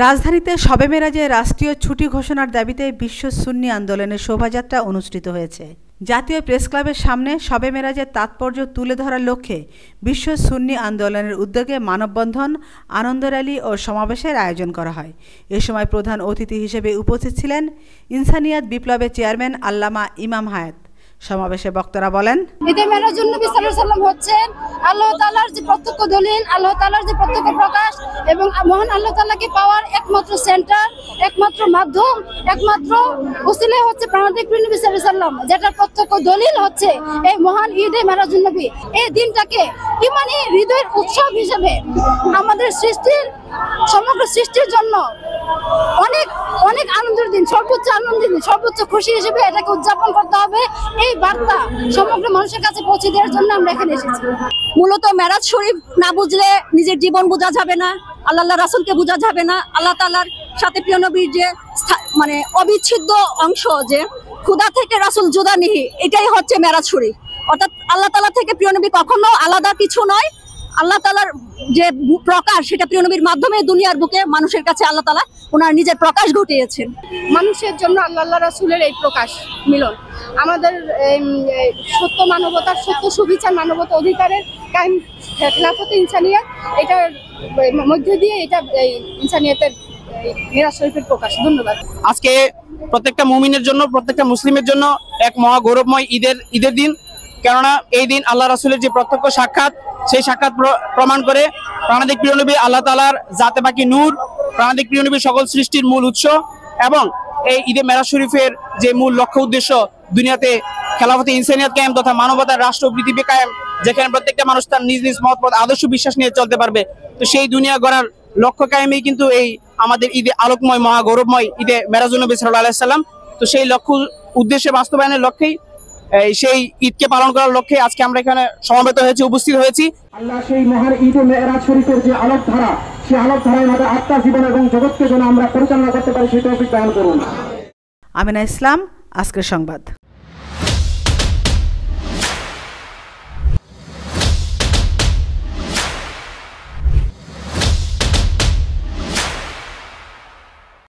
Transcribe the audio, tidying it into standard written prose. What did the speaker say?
রাজধানীতে শবে মেরাজে রাষ্ট্রীয় ছুটি ঘোষণার দাবিতে বিশ্ব সুন্নি আন্দোলনের শোভাযাত্রা অনুষ্ঠিত হয়েছে। জাতীয় প্রেস ক্লাবের সামনে শবে মেরাজের তাৎপর্য তুলে ধরার লক্ষ্যে বিশ্ব সুন্নি আন্দোলনের উদ্যোগে মানববন্ধন, আনন্দ র্যালি ও সমাবেশের আয়োজন করা হয়। এ সময় প্রধান অতিথি হিসেবে উপস্থিত ছিলেন ইনসানিয়াত বিপ্লবের চেয়ারম্যান আল্লামা ইমাম হায়াত। সমাবেশে বক্তারা বলেন, ঈদে মেরাজুন নবী সাল্লাল্লাহু আলাইহি ওয়াসাল্লাম হচ্ছেন আল্লাহ তাআলার যে প্রত্যক্ষ দলিল, আল্লাহ তাআলার যে প্রত্যক্ষ প্রকাশ এবং মহান আল্লাহ তাআলাকে পাওয়ার একমাত্র সেন্টার, একমাত্র মাধ্যম, একমাত্র ওসিলা হচ্ছে প্রাণনায়ক নবী সাল্লাল্লাহু আলাইহি ওয়াসাল্লাম, যেটা প্রত্যক্ষ দলিল হচ্ছে এই মহান ঈদে মেরাজুন নবী। এই দিনটাকে ইমানি হৃদয়ের উৎসব হিসেবে আমাদের সৃষ্টির সমগ্র সৃষ্টির জন্য অনেক অনেক আনন্দের দিন, সর্বোচ্চ আনন্দের দিন, সর্বোচ্চ খুশি হিসেবে এটাকে উদযাপন করতে হবে। এই বার্তা সমগ্র মানুষের কাছে পৌঁছে দেওয়ার জন্য আমরা এখানে এসেছি। মূলত মেরাজ শরীফ না বুঝলে নিজের জীবন বোঝা যাবে না, আল্লাহ রাসূলকে বোঝা যাবে না। আল্লাহ তাআলার সাথে প্রিয় নবীর যে মানে অবিচ্ছেদ্য অংশ, যে খুদা থেকে রাসূল জুদা নিহি, এটাই হচ্ছে মেরাজ শরীফ। অর্থাৎ আল্লাহ তাআলা থেকে প্রিয় নবী কখনো আলাদা কিছু নয়। আল্লাহ তাআলার যে প্রকাশ, সেটা প্রিয় নবীর মাধ্যমে দুনিয়ার বুকে মানুষের কাছে আল্লাহ তাআলা ওনার নিজের প্রকাশ ঘটিয়েছেন। মানুষের জন্য আল্লাহ রাসূলের এই প্রকাশ মিলন আমাদের সত্য মানবতার, সত্য সুবিচার, মানবতা অধিকারের কায়েম খেলাফতে ইনসানিয়াত, এটার মধ্য দিয়ে এটা ইনসানিয়াতের মেরাজ শরীফের প্রকাশ। ধন্যবাদ। আজকে প্রত্যেকটা মুমিনের জন্য, প্রত্যেকটা মুসলিমের জন্য এক মহা গৌরবময় ঈদের দিন। কেননা এই দিন আল্লাহ রাসূলের যে প্রত্যক্ষ সাক্ষাৎ, সেই সাক্ষাৎ প্রমাণ করে প্রাণনায়ক প্রিয় নবী আল্লাহ তাআলার জাতে পাকি নূর, প্রাণনায়ক প্রিয় নবী সকল সৃষ্টির মূল উৎস এবং এই ঈদে মেরাজ শরীফের যে মূল লক্ষ্য উদ্দেশ্য, দুনিয়াতে খেলাফতে ইনসানিয়াত কায়েম তথা মানবতার রাষ্ট্র পৃথিবী কায়েম, যেখানে প্রত্যেকটা মানুষ তার নিজ নিজ মত আদর্শ বিশ্বাস নিয়ে চলতে পারবে। তো সেই দুনিয়া গড়ার লক্ষ্য কায়েমেই কিন্তু এই আমাদের ঈদে আলোকময় মহা গৌরবময় ঈদে মেরাজুন নবী সাল্লাল্লাহু আলাইহি ওয়াসাল্লাম। তো সেই লক্ষ্য উদ্দেশ্যে বাস্তবায়নের লক্ষ্যেই সেই ঈদকে পালন করার লক্ষ্যে আজকে আমরা এখানে সমবেত হয়েছি, উপস্থিত হয়েছি। আল্লাহ সেই মহান ঈদে মেরাজ শরীফের যে আলোকধারা, সেই আলোকধারায় আমাদের আত্মা, জীবন এবং জগৎকে যেন আমরা পরিচালনা করতে পারি, সেই তৌফিক দান করুন। আমিনা ইসলাম, আজকের সংবাদ।